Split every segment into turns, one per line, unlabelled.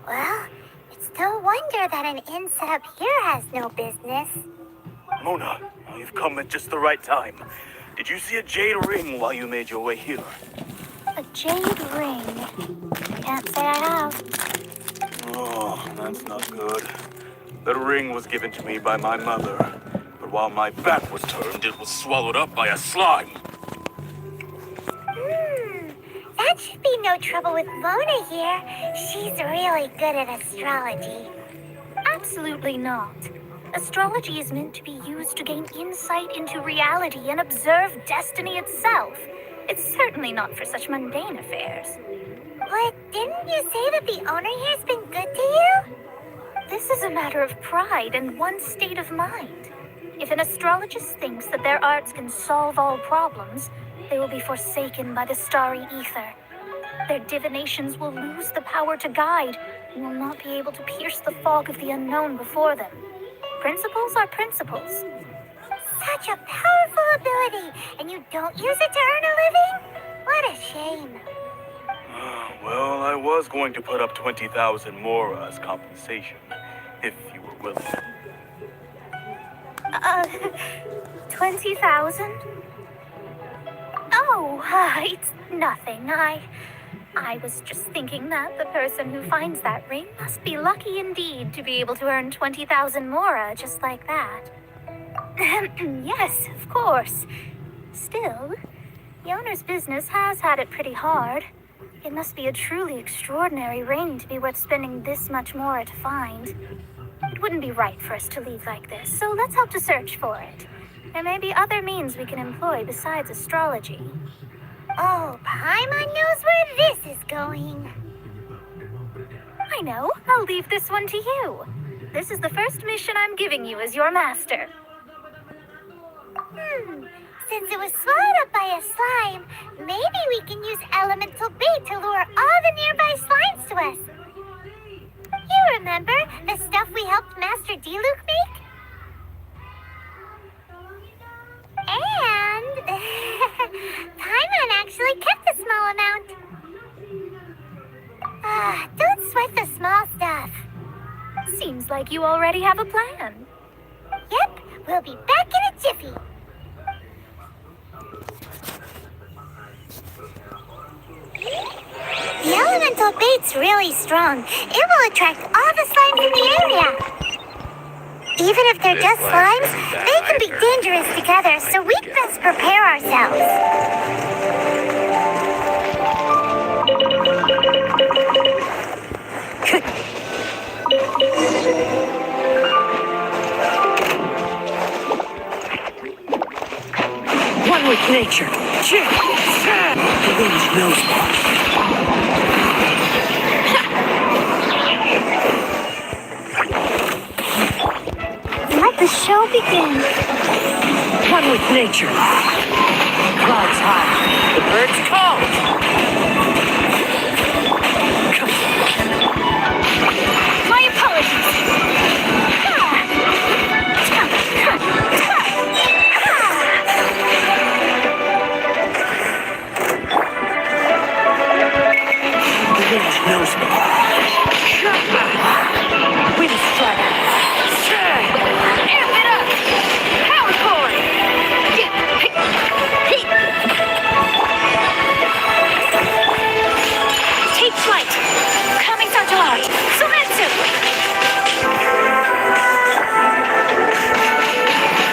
Well, it's no wonder that an inn set up here has no business.
Mona, you've come at just the right time. Did you see a jade ring while you made your way here?
A jade ring? Can't say I have.
Oh, that's not good. The ring was given to me by my mother, but while my back was turned, it was swallowed up by a slime.
That should be no trouble with Mona here. She's really good at astrology.
Absolutely not. Astrology is meant to be used to gain insight into reality and observe destiny itself. It's certainly not for such mundane affairs.
But didn't you say that the owner here's been good to you?
This is a matter of pride and one's state of mind. If an astrologist thinks that their arts can solve all problems, they will be forsaken by the starry ether. Their divinations will lose the power to guide and will not be able to pierce the fog of the unknown before them. Principles are principles.
Such a powerful ability, and you don't use it to earn a living? What a shame.
Well, I was going to put up 20,000 more as compensation, if you were willing.
20,000? Oh, it's nothing. I was just thinking that the person who finds that ring must be lucky indeed to be able to earn 20,000 mora just like that. Yes, of course. Still, the owner's business has had it pretty hard. It must be a truly extraordinary ring to be worth spending this much more to find. It wouldn't be right for us to leave like this, so let's help to search for it. There may be other means we can employ besides astrology.
Oh, Paimon knows where this is going.
I know. I'll leave this one to you. This is the first mission I'm giving you as your master.
Since it was swallowed up by a slime, maybe we can use elemental bait to lure all the nearby slimes to us. You remember the stuff we helped Master Diluc make? And Paimon actually kept a small amount. Don't sweat the small stuff.
Seems like you already have a plan.
Yep, we'll be back in a jiffy. The elemental bait's really strong. It will attract all the slimes in the area. Even if they're just slimes, they can be dangerous together, so we'd best prepare ourselves.
One with nature. The wind knows me.
Let the show begin.
One with nature. Clouds high. The birds call.
My apologies.
The wind knows me. Wind strike.
Amp it up! Power chord! Take flight! Coming to large! Sumetsu!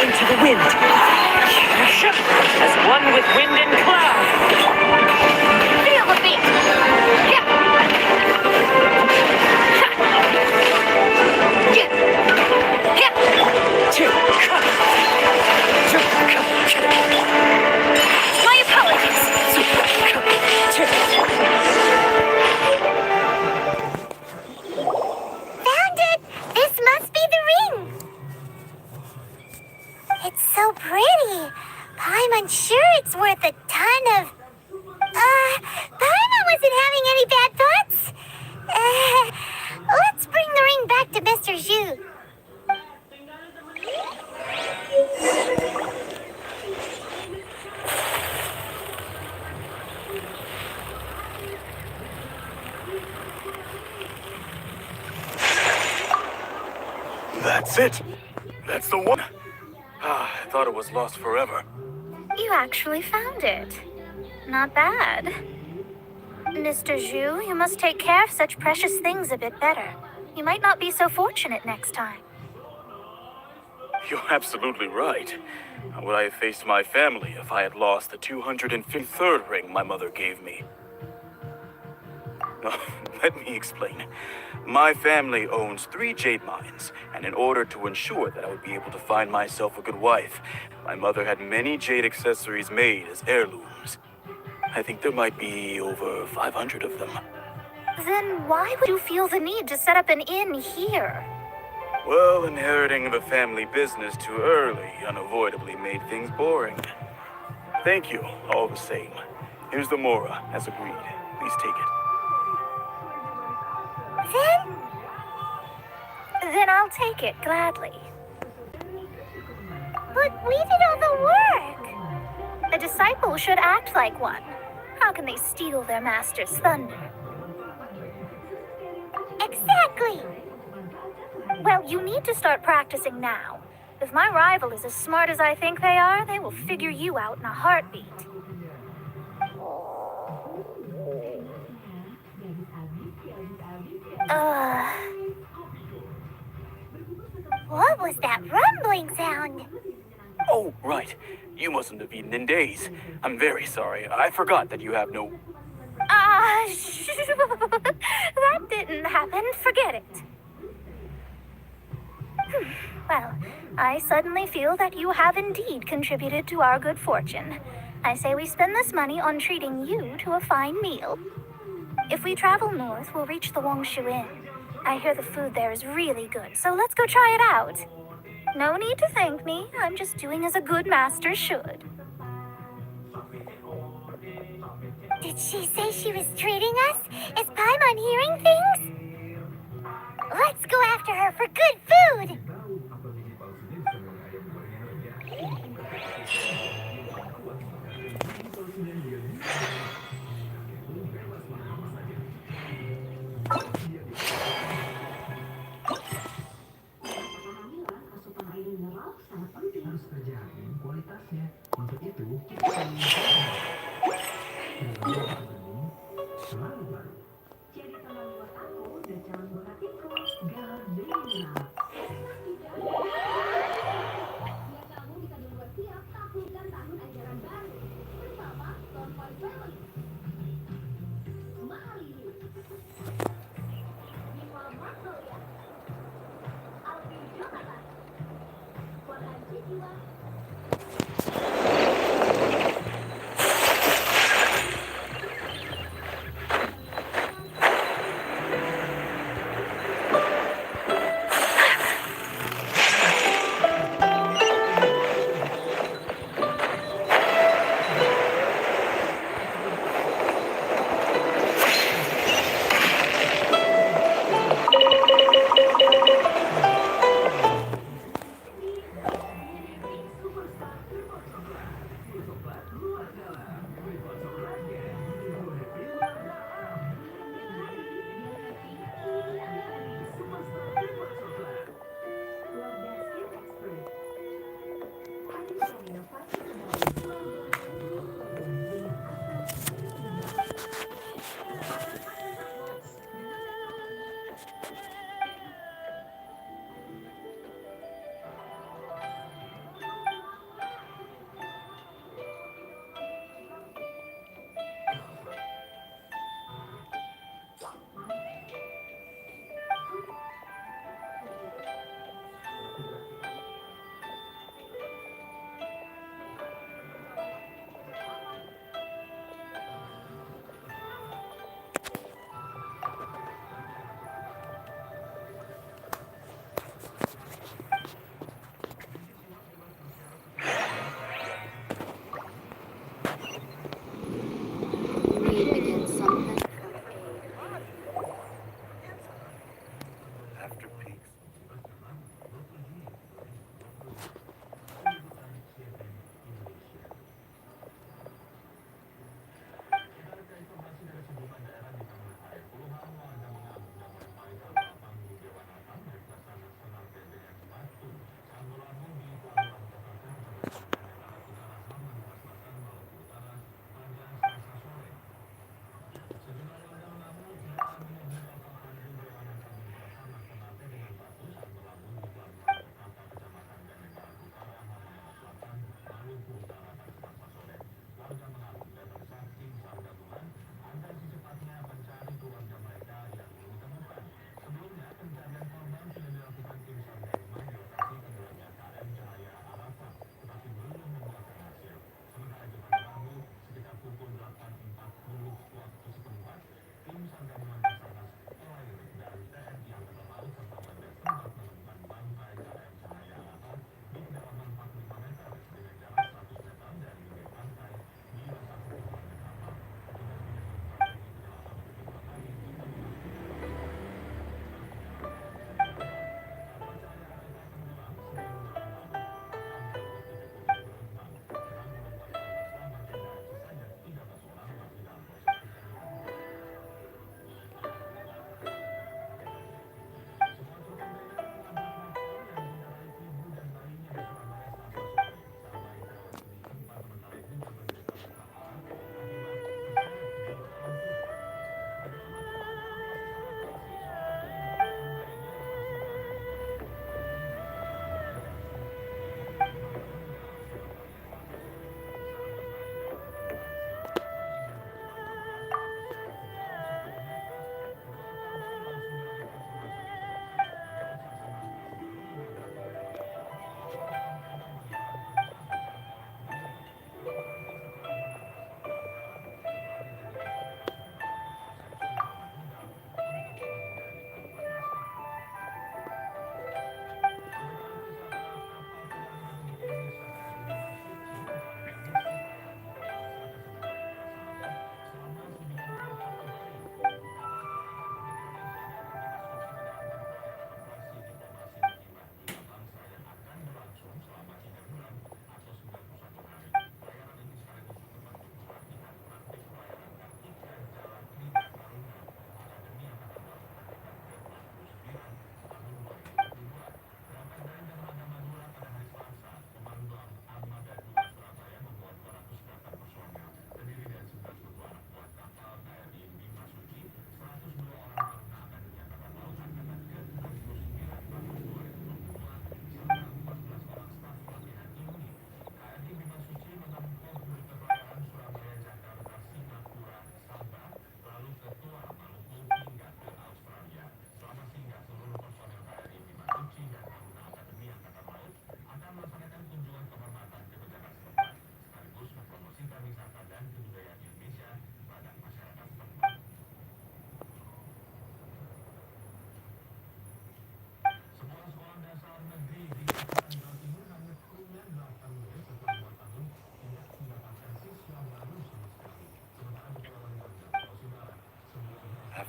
Into the wind. As one with wind and cloud.
Feel the beat! My apologies!
Found it! This must be the ring! It's so pretty. Paimon's sure it's worth a ton of... Paimon wasn't having any bad thoughts? Let's bring the ring back to Mr. Zhu.
That's it! That's the one! Ah, I thought it was lost forever.
You actually found it. Not bad. Mr. Zhu, you must take care of such precious things a bit better. You might not be so fortunate next time.
You're absolutely right. How would I have faced my family if I had lost the 253rd ring my mother gave me? Oh, let me explain. My family owns 3 jade mines, and in order to ensure that I would be able to find myself a good wife, my mother had many jade accessories made as heirlooms. I think there might be over 500 of them.
Then why would you feel the need to set up an inn here?
Well, inheriting the family business too early unavoidably made things boring. Thank you, all the same. Here's the mora, as agreed. Please take it.
Then I'll take it gladly.
But we did all the work.
A disciple should act like one. How can they steal their master's thunder?
Exactly.
Well, you need to start practicing now. If my rival is as smart as I think they are, they will figure you out in a heartbeat.
What was that rumbling sound?
Oh, right. You mustn't have eaten in days. I'm very sorry. I forgot that you have no...
That didn't happen. Forget it. Well, I suddenly feel that you have indeed contributed to our good fortune. I say we spend this money on treating you to a fine meal. If we travel north, we'll reach the Wongshu Inn. I hear the food there is really good, so let's go try it out. No need to thank me. I'm just doing as a good master should.
Did she say she was treating us? Is Paimon hearing things? Let's go after her for good food!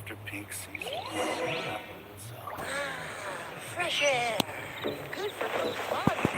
after peak season. So.
Fresh air. Good for both bodies.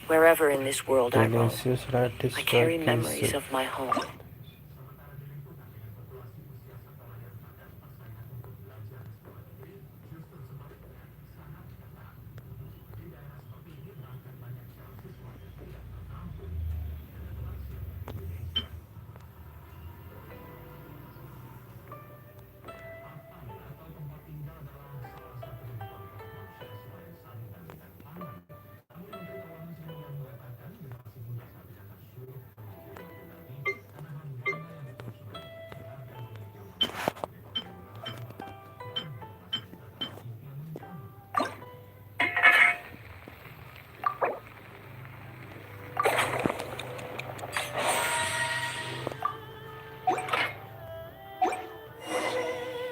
Wherever in this world I roam,
Delicious radish
I carry
for
memories
dessert.
of my home.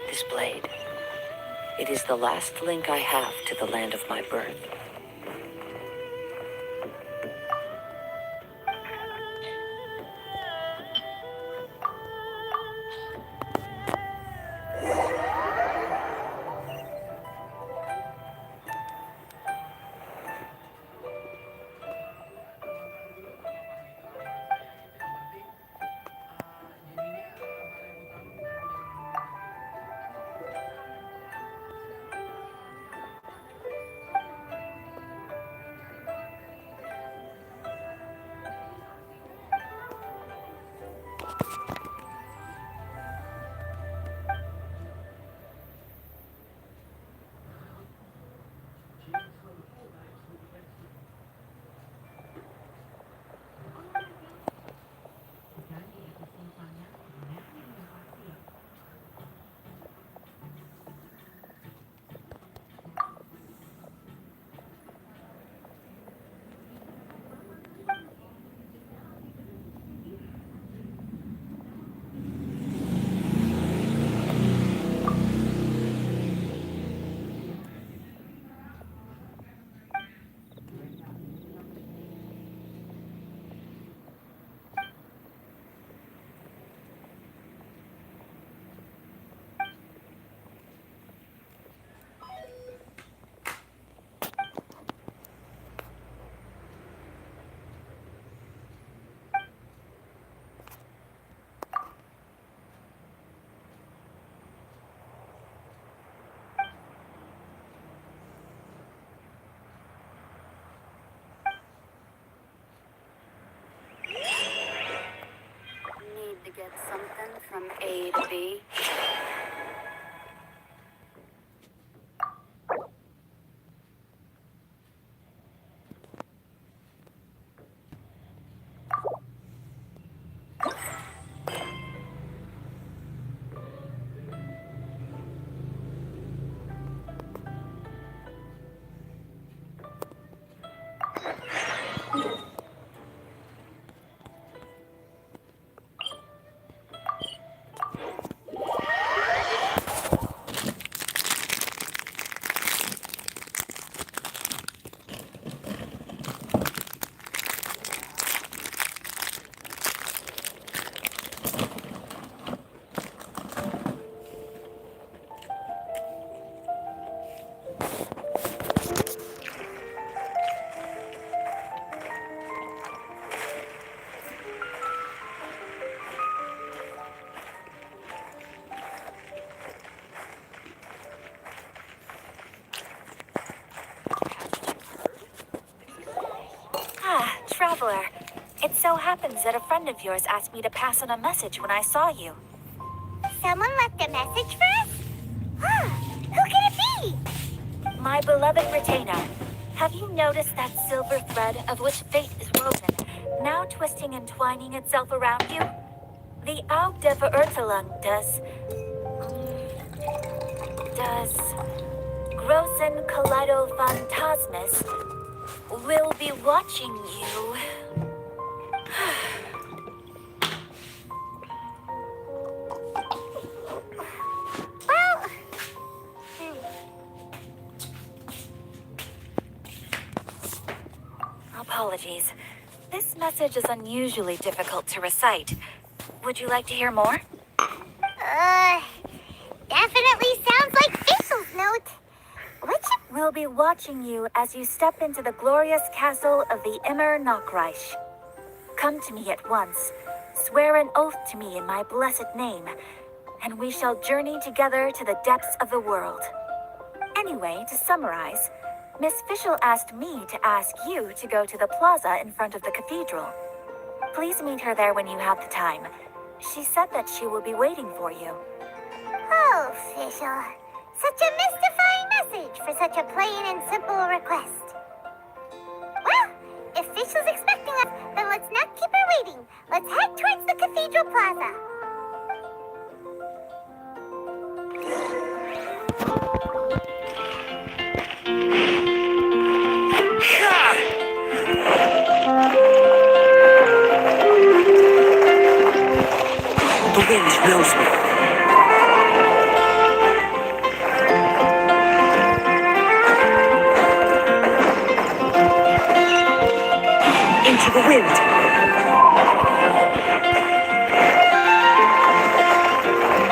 This blade, it is the last link I have to the land of my birth.
Something from A to B. Ah, Traveler. It so happens that a friend of yours asked me to pass on a message when I saw you.
Someone left a message for us? Huh, who could it be?
My beloved retainer, have you noticed that silver thread of which fate is woven, now twisting and twining itself around you? The Aug der Verurteilung does Großen Kaleido Phantasmus will be watching you.
Well,
Apologies. This message is unusually difficult to recite. Would you like to hear more?
definitely sounds like Fischl's note.
We'll be watching you as you step into the glorious castle of the Immer Nachreich. Come to me at once. Swear an oath to me in my blessed name, and we shall journey together to the depths of the world. Anyway, to summarize, Miss Fischl asked me to ask you to go to the plaza in front of the cathedral. Please meet her there when you have the time. She said that she will be waiting for you.
Oh, Fischl. Such a mystifying message for such a plain and simple request. Well, if Fischl's expecting us, then let's not keep her waiting. Let's head towards the cathedral plaza.
The wind blows me. Into the wind.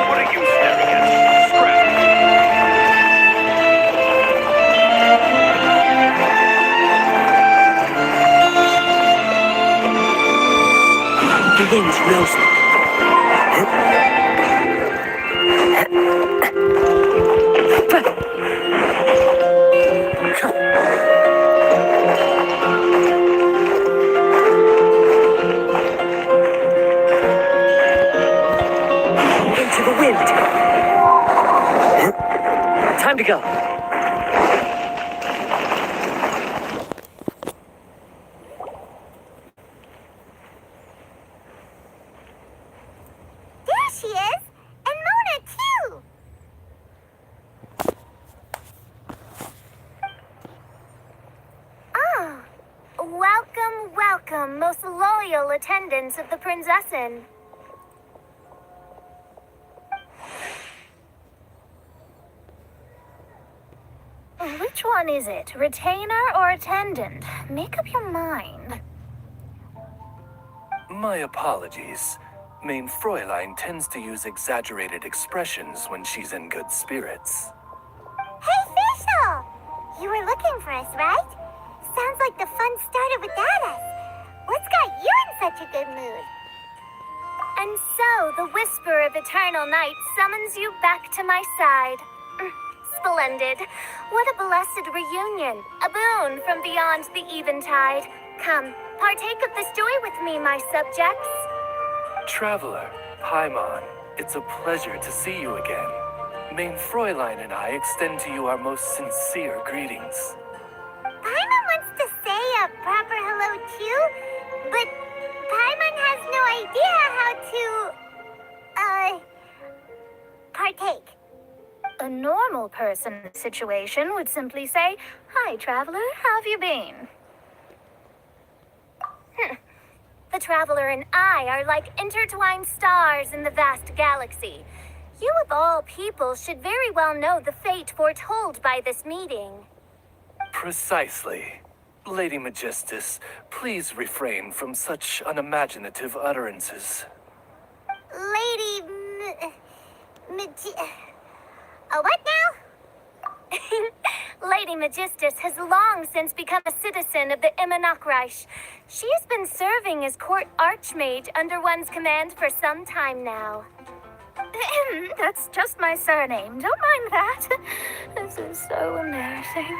What are you staring at? Scrap!
The wind blows me. Into the wind. Time to go.
There she is! And Mona, too!
Ah, welcome, welcome, most loyal attendants of the Prinzessin. Which one is it, retainer or attendant? Make up your mind.
My apologies. Mein Fräulein tends to use exaggerated expressions when she's in good spirits.
Hey, Fischl! You were looking for us, right? Sounds like the fun started without us. What's got you in such a good mood?
And so the whisper of eternal night summons you back to my side. Splendid. What a blessed reunion. A boon from beyond the eventide. Come, partake of this joy with me, my subjects.
Traveler, Paimon, it's a pleasure to see you again. Main Fräulein and I extend to you our most sincere greetings.
Paimon wants to say a proper hello too, but Paimon has no idea how to, partake.
A normal person in this situation would simply say, "Hi, traveler, how have you been?" The traveler and I are like intertwined stars in the vast galaxy. You of all people should very well know the fate foretold by this meeting.
Precisely. Lady Magistus, please refrain from such unimaginative utterances.
Lady what now?
Lady Magistus has long since become a citizen of the Immonachreich. She has been serving as court archmage under one's command for some time now. That's just my surname. Don't mind that. This is so embarrassing.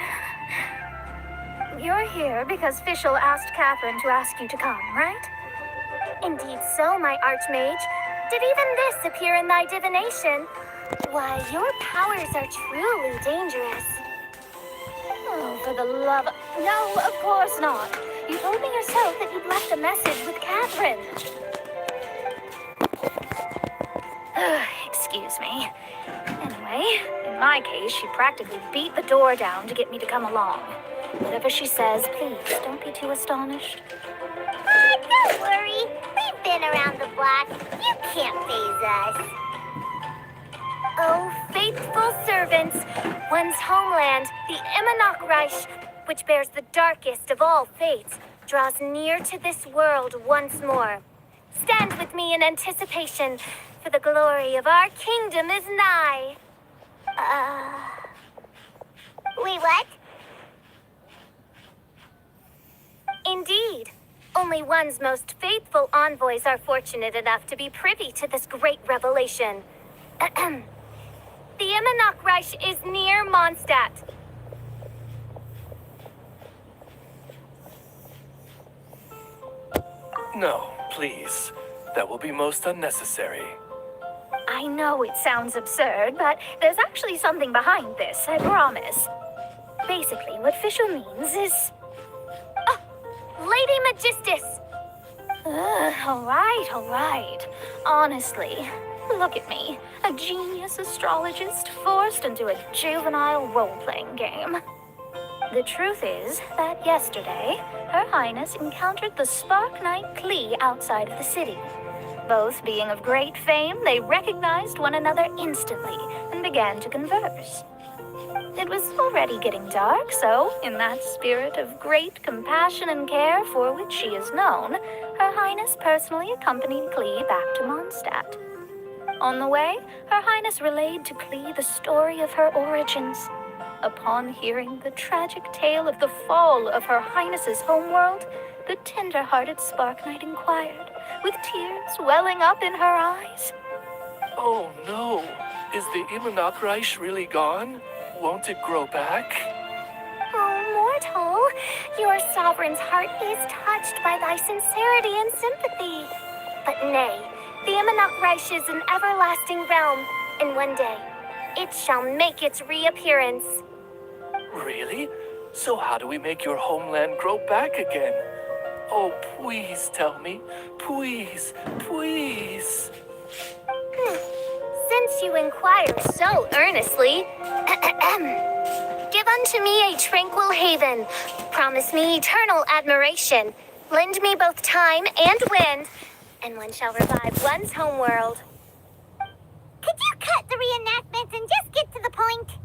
You're here because Fischl asked Catherine to ask you to come, right? Indeed so, my archmage. Did even this appear in thy divination? Why, your powers are truly dangerous. Oh, for the love of... No, of course not. You told me yourself that you'd left a message with Catherine. Excuse me. Anyway, in my case, she practically beat the door down to get me to come along. Whatever she says, please don't be too astonished.
Don't worry. We've been around the block. You can't faze us.
Oh, faithful servants, one's homeland, the Immonachreich, which bears the darkest of all fates, draws near to this world once more. Stand with me in anticipation, for the glory of our kingdom is nigh.
Wait, what?
Indeed. Only one's most faithful envoys are fortunate enough to be privy to this great revelation. The Immonachreich is near Mondstadt.
No, please. That will be most unnecessary.
I know it sounds absurd, but there's actually something behind this, I promise. Basically, what Fischl means is... Oh, Lady Magistus! All right. Honestly, look at me. A genius astrologist forced into a juvenile role-playing game. The truth is that yesterday, Her Highness encountered the Spark Knight Klee outside of the city. Both being of great fame, they recognized one another instantly and began to converse. It was already getting dark, so, in that spirit of great compassion and care for which she is known, Her Highness personally accompanied Klee back to Mondstadt. On the way, Her Highness relayed to Klee the story of her origins. Upon hearing the tragic tale of the fall of Her Highness's homeworld, the tender-hearted Spark Knight inquired, with tears welling up in her eyes.
Oh no! Is the Immonachreich really gone? Won't it grow back?
Oh, mortal, your sovereign's heart is touched by thy sincerity and sympathy. But nay, the Immonachreich is an everlasting realm, and one day, it shall make its reappearance.
Really? So how do we make your homeland grow back again? Oh, please tell me. Please, please.
Since you inquire so earnestly, give unto me a tranquil haven. Promise me eternal admiration. Lend me both time and wind, and one shall revive one's homeworld.
Could you cut the reenactments and just get to the point?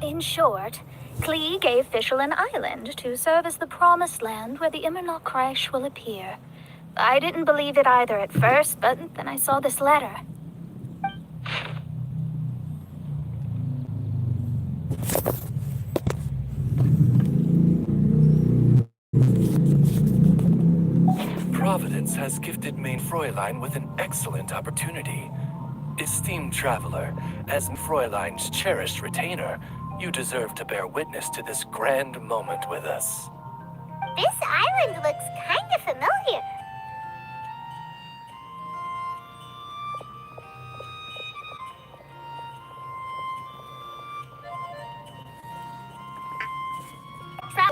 In short, Klee gave Fischl an island to serve as the promised land where the Immonachreich will appear. I didn't believe it either at first, but then I saw this letter.
Providence has gifted Main Fräulein with an excellent opportunity. Esteemed traveler, as Fräulein's cherished retainer, you deserve to bear witness to this grand moment with us.
This island looks kind of familiar.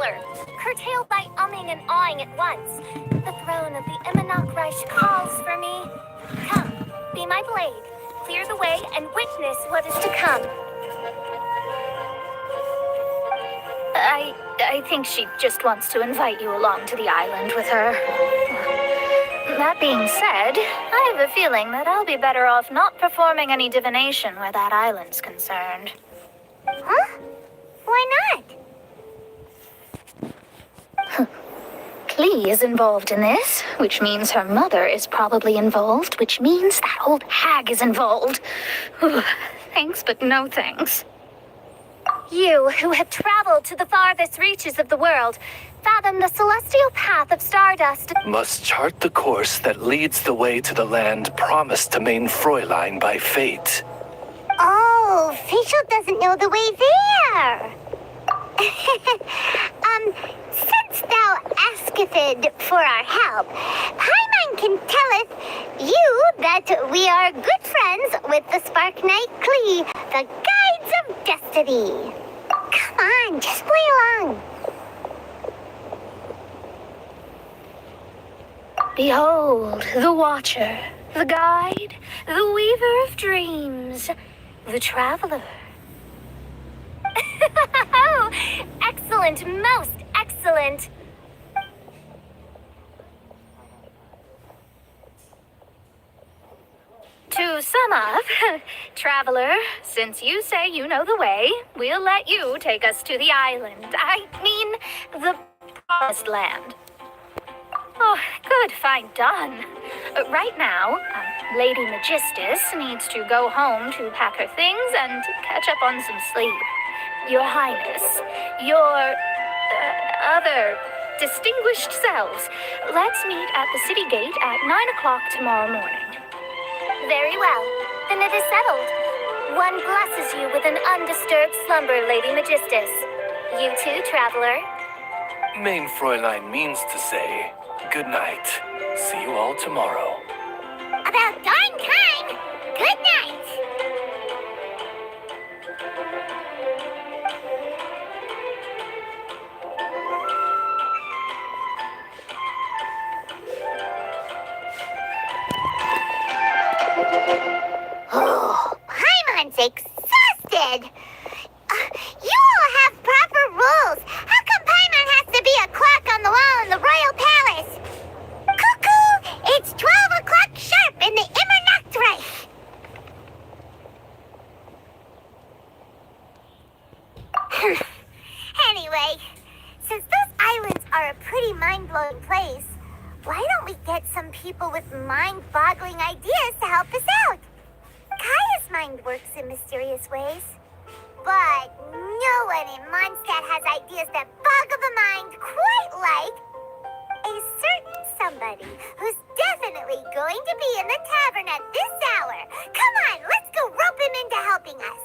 traveler, curtailed by umming and awing at once. The throne of the Imanok Reich calls for me. Come, be my blade, clear the way, and witness what is to come. I think she just wants to invite you along to the island with her. That being said, I have a feeling that I'll be better off not performing any divination where that island's concerned.
Huh? Why not?
Klee is involved in this, which means her mother is probably involved, which means that old hag is involved. Thanks, but no thanks. You, who have traveled to the farthest reaches of the world, fathom the celestial path of stardust.
Must chart the course that leads the way to the land promised to main Fräulein by fate.
Oh, Facial doesn't know the way there. Since thou asketh for our help, Paimon can telleth you that we are good friends with the Spark Knight Klee, the Guides of Destiny. Come on, just play along.
Behold, the Watcher, the Guide, the Weaver of Dreams, the Traveler. Excellent, most excellent. To sum up, Traveler, since you say you know the way, we'll let you take us to the island. I mean, the promised land. Oh, good, fine, done. Right now, Lady Magistus needs to go home to pack her things and catch up on some sleep. Your Highness, your other distinguished selves, let's meet at the city gate at 9 o'clock tomorrow morning. Very well. Then it is settled. One blesses you with an undisturbed slumber, Lady Magistus. You too, Traveler.
Main Fräulein means to say, good night. See you all tomorrow.
About darn time. Good night. Oh, Paimon's exhausted. You all have proper rules. How come Paimon has to be a clock on the wall in the royal palace? Cuckoo! It's 12 o'clock sharp in the Immernachtreich. Anyway, since those islands are a pretty mind-blowing place, why don't we get some people with mind-boggling ideas to help us out? Kaya's mind works in mysterious ways. But no one in Mondstadt has ideas that boggle the mind quite like a certain somebody who's definitely going to be in the tavern at this hour. Come on, let's go rope him into helping us.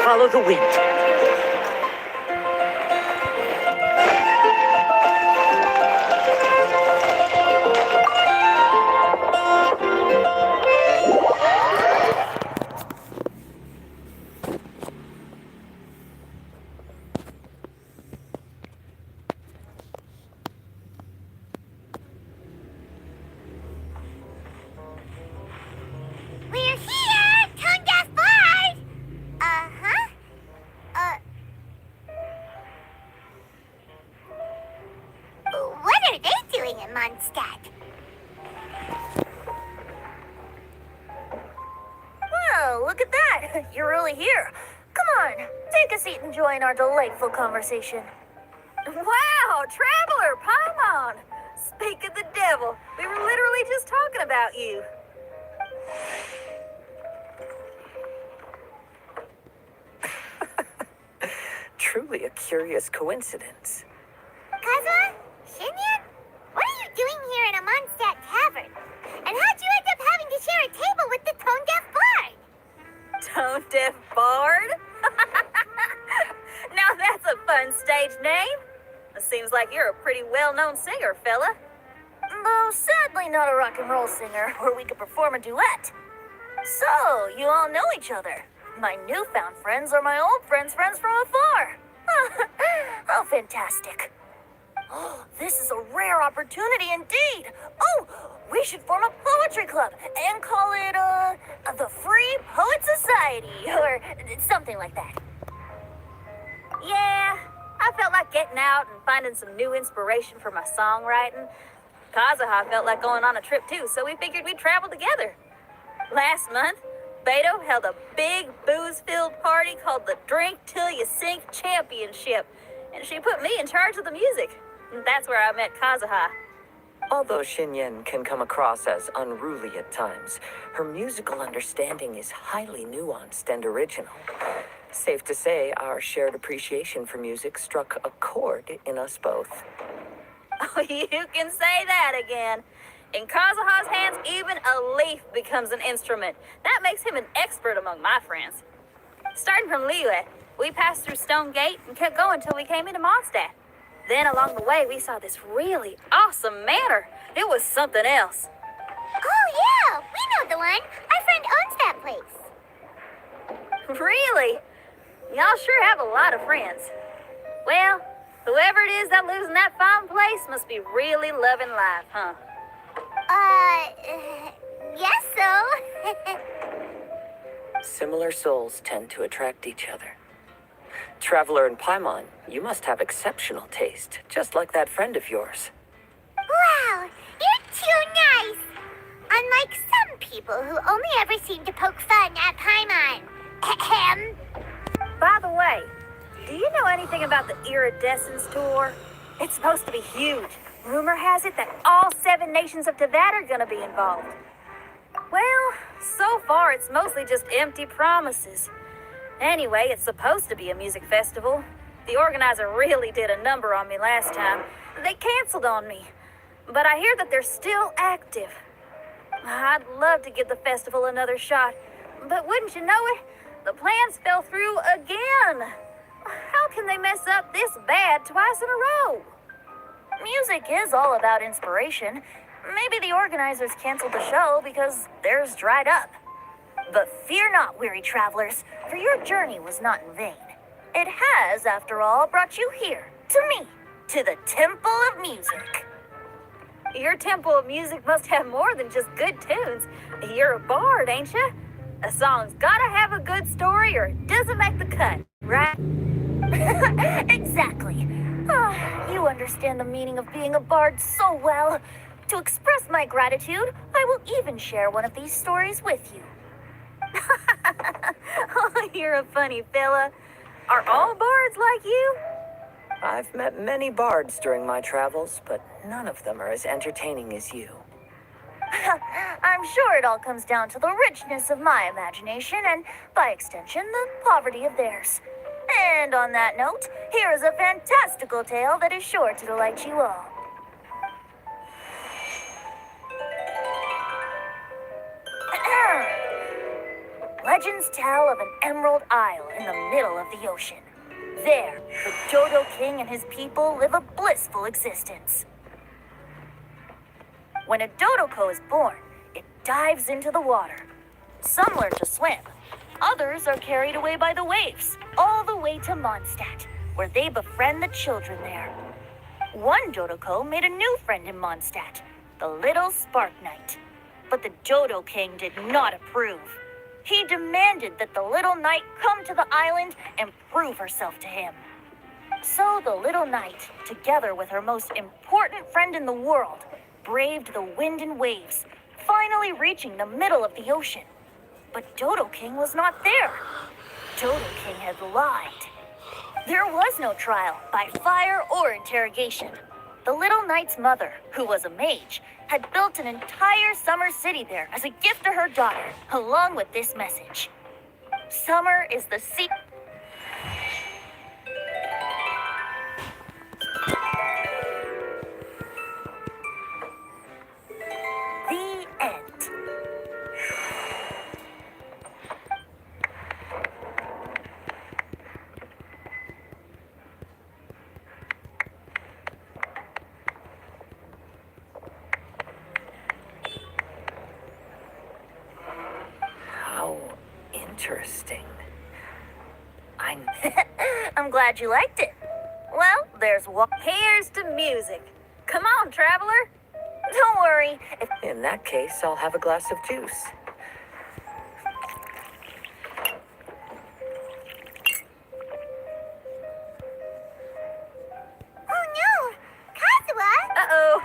Follow the wind.
We're here! Tongue deaf bars! Uh-huh. What are they doing in Mondstadt?
Well, look at that. You're really here. Come on, take a seat and join our delightful conversation. Wow, Traveler, Paimon! Speak of the devil, we were literally just talking about you.
Truly a curious coincidence.
Kazuha? Shinyan? What are you doing here in a Mondstadt tavern? And how'd you end up having to share a table with the tone-deaf bard?
Tone-deaf bard? Now that's a fun stage name. It seems like you're a pretty well-known singer, fella. Though sadly not a rock and roll singer where we could perform a duet. So, you all know each other. My newfound friends are my old friends' friends from afar. How fantastic. Oh, this is a rare opportunity indeed. Oh, we should form a poetry club and call it, the Free Poet Society, or something like that. Yeah, I felt like getting out and finding some new inspiration for my songwriting. Kazuha felt like going on a trip too, so we figured we'd travel together. Last month, Beto held a big booze-filled party called the Drink Till You Sink Championship, and she put me in charge of the music. And that's where I met Kazuha.
Although Shinyen can come across as unruly at times, her musical understanding is highly nuanced and original. Safe to say, our shared appreciation for music struck a chord in us both.
Oh, you can say that again. In Kazuha's hands, even a leaf becomes an instrument. That makes him an expert among my friends. Starting from Liyue, we passed through Stone Gate and kept going till we came into Mondstadt. Then along the way, we saw this really awesome manor. It was something else.
Oh, yeah, we know the one. Our friend owns that place.
Really? Y'all sure have a lot of friends. Well, whoever it is that lives in that fine place must be really loving life, huh?
Yes, so.
Similar souls tend to attract each other. Traveler and Paimon, you must have exceptional taste, just like that friend of yours.
Wow, you're too nice. Unlike some people who only ever seem to poke fun at Paimon. Ahem.
By the way, do you know anything about the Iridescence Tour? It's supposed to be huge. Rumor has it that all 7 nations of Teyvat are gonna be involved. Well, so far it's mostly just empty promises. Anyway, it's supposed to be a music festival. The organizer really did a number on me last time. They canceled on me. But I hear that they're still active. I'd love to give the festival another shot. But wouldn't you know it, the plans fell through again. How can they mess up this bad twice in a row? Music is all about inspiration. Maybe the organizers canceled the show because theirs dried up. But fear not, weary travelers, for your journey was not in vain. It has, after all, brought you here, to me, to the Temple of Music. Your Temple of Music must have more than just good tunes. You're a bard, ain't you? A song's gotta have a good story or it doesn't make the cut, right? Exactly. You understand the meaning of being a bard so well. To express my gratitude, I will even share one of these stories with you. Oh, you're a funny fella. Are all bards like you?
I've met many bards during my travels, but none of them are as entertaining as you.
I'm sure it all comes down to the richness of my imagination and, by extension, the poverty of theirs. And on that note, here is a fantastical tale that is sure to delight you all. Legends tell of an emerald isle in the middle of the ocean. There, the Dodo King and his people live a blissful existence. When a Dodoko is born, it dives into the water. Some learn to swim. Others are carried away by the waves, all the way to Mondstadt, where they befriend the children there. One Dodoko made a new friend in Mondstadt, the little Spark Knight. But the Dodo King did not approve. He demanded that the little knight come to the island and prove herself to him. So the little knight, together with her most important friend in the world, braved the wind and waves, finally reaching the middle of the ocean. But Dodo King was not there. Dodo King had lied. There was no trial, by fire or interrogation. The little knight's mother, who was a mage, had built an entire summer city there as a gift to her daughter, along with this message. Summer is the sea. The end.
How interesting.
I'm glad you liked it. Well, there's what. Here's to music. Come on, traveler. Don't worry.
In that case, I'll have a glass of juice.
Oh no! Kazuha!
Uh-oh,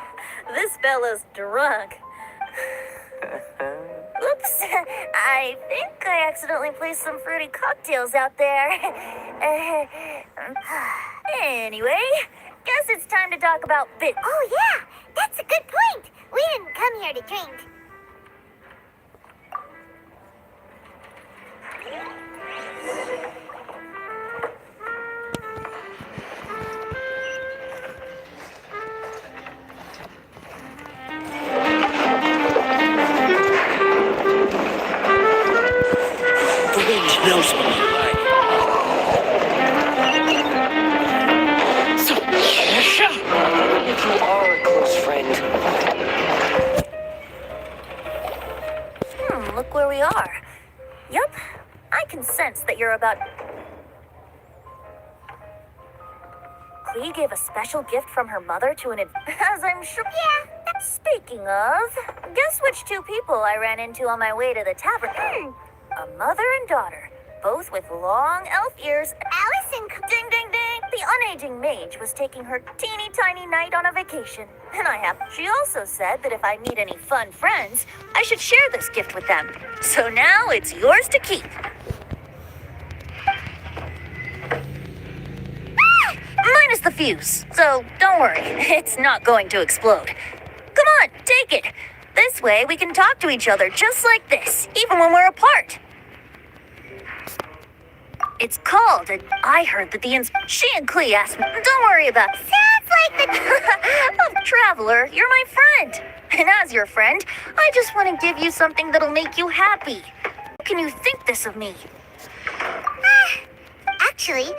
this fella's drunk. Oops, I think I accidentally placed some fruity cocktails out there. Anyway, guess it's time to talk about bit.
Oh yeah! That's a good point! We didn't come here to drink.
The wind knows what you like. So, if you are a close friend,
Look where we are. Yup, I can sense that you're about... Klee gave a special gift from her mother to an... As I'm sure... Yeah. Speaking of, guess which two people I ran into on my way to the tavern? A mother and daughter, both with long elf ears.
Allison,
Ding, ding, ding! The unaging mage was taking her teeny tiny knight on a vacation. And she also said that if I meet any fun friends, I should share this gift with them. So now it's yours to keep. Minus the fuse, so don't worry, it's not going to explode. Come on, take it. This way we can talk to each other just like this, even when we're apart. It's called, and I heard that she and Klee asked me. Don't worry about it.
sounds like the...
Oh, traveler, you're my friend. And as your friend, I just want to give you something that'll make you happy. How can you think this of me?
Actually,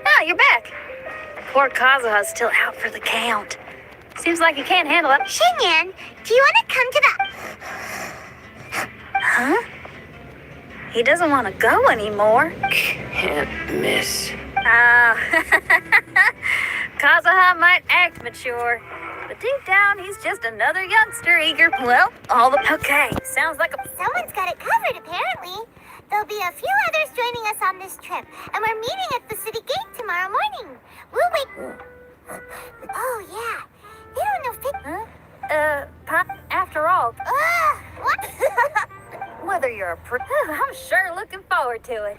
Ah, you're back. Poor Kazuha's still out for the count. Seems like he can't handle it.
Shinyan, do you want to come to the...
Huh? He doesn't want to go anymore.
Can't miss.
Kazuha might act mature, but deep down he's just another youngster eager. Well, okay. Sounds like a...
Someone's got it covered, apparently. There'll be a few others joining us on this trip, and we're meeting at the city gate tomorrow morning. We'll wait... Oh, yeah. They don't know
after all,
Ugh, what?
whether you're a I'm sure looking forward to it.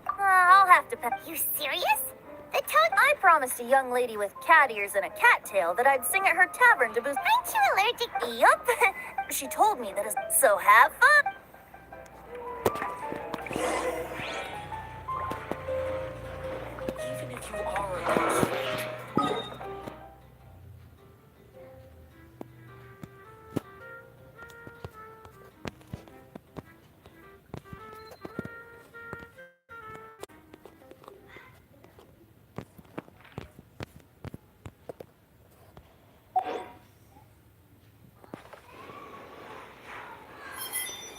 I'll have to
You serious? The toad...
I promised a young lady with cat ears and a cat tail that I'd sing at her tavern to boost...
Aren't you allergic?
Yup. She told me that so have fun.